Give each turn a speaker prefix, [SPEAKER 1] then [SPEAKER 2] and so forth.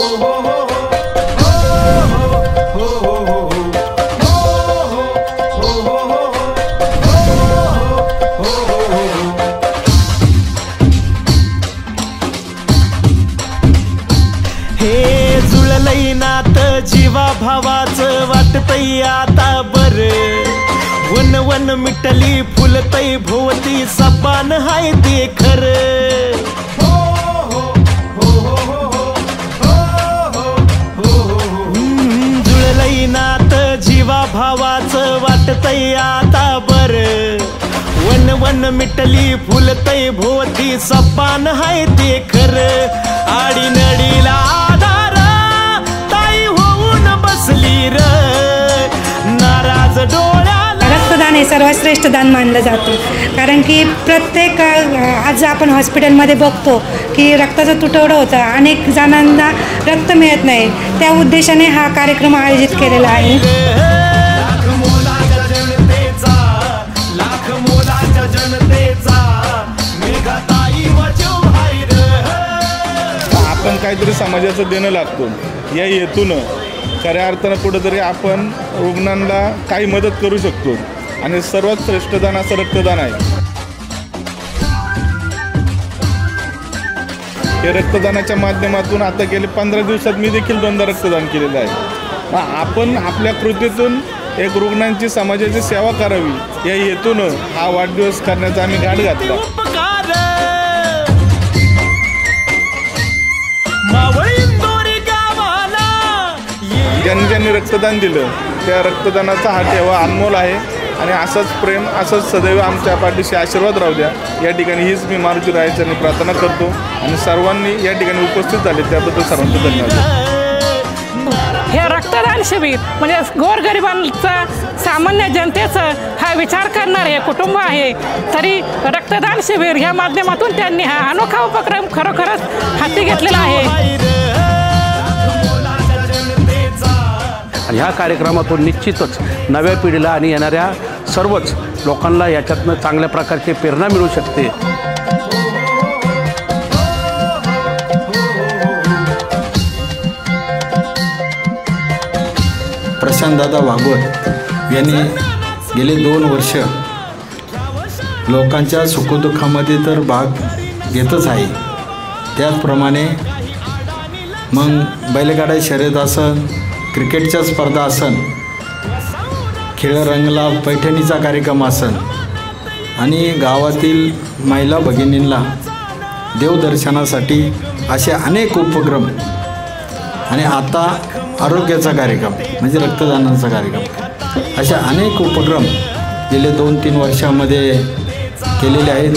[SPEAKER 1] हे जुळलंय नात जीवा भावाचं वाटतंय आता बरं, वन वन मिटली फुलतय भोवती सपान हाय ते खरं। जुळलंय नात जीवा भावाचं वाटतंय आता बरं, वन वन मिटली फुलतय भोवती सपान हाय ते खरं। आडी नडीला आधार ताई होऊन बसली र, नाराज डोळ्याला।
[SPEAKER 2] रक्तदान हे सर्वात श्रेष्ठ दान मानलं जातं, कारण की प्रत्येक आज आपण हॉस्पिटलमध्ये बघतो की रक्ताचा तुटवडा होता, अनेक जणांना रक्त मिळत नाही, त्या उद्देशाने हा कार्यक्रम आयोजित केलेला आहे।
[SPEAKER 3] आपण काहीतरी समाजाचं देणं लागतो या हेतून खऱ्या अर्थानं कुठंतरी आपण रुग्णांना काही मदत करू शकतो, आणि सर्वात श्रेष्ठ दान असं रक्तदान आहे। हे रक्तदानाच्या माध्यमातून आता गेले 15 दिवसात मी देखील 2दा रक्तदान केलेलं आहे। आपण आपल्या कृतीतून एक रुग्णांची समाजाची सेवा करावी या हेतून हा वाढदिवस करण्याचा आम्ही घाट घातला। ज्यांनी रक्तदान दिलं त्या रक्तदानाचा हा ठेवा अनमोल आहे, आणि असंच प्रेम असंच सदैव आमच्या पाठीशी आशीर्वाद राहू द्या या ठिकाणी हीच मी मारुती रायाचरणी प्रार्थना करतो, आणि सर्वांनी या ठिकाणी उपस्थित झाले त्याबद्दल सर्वांचे धन्यवाद।
[SPEAKER 4] हे रक्तदान शिबिर म्हणजे गोरगरिबांचा सामान्य जनतेचं हा विचार करणारे हे कुटुंब आहे, तरी रक्तदान शिबिर या माध्यमातून त्यांनी हा अनोखा उपक्रम खरोखरच हाती घेतलेला आहे।
[SPEAKER 5] आणि ह्या कार्यक्रमातून निश्चितच नव्या पिढीला आणि येणाऱ्या सर्वच लोकांना याच्यातनं चांगल्या प्रकारची प्रेरणा मिळू शकते।
[SPEAKER 6] प्रशांतदादा भागवत यांनी गेले 2 वर्ष लोकांच्या सुखदुःखामध्ये तर भाग घेतच आहे, त्याचप्रमाणे मग बैलगाडा शर्यत असन, क्रिकेटच्या स्पर्धा असन, खेळ रंगला पैठणीचा कार्यक्रम असन, आणि गावातील महिला भगिनींना देवदर्शनासाठी असे अनेक उपक्रम, आणि आता आरोग्याचा कार्यक्रम म्हणजे रक्तदानाचा कार्यक्रम, अशा अनेक उपक्रम गेले 2-3 वर्षामध्ये केलेले आहेत।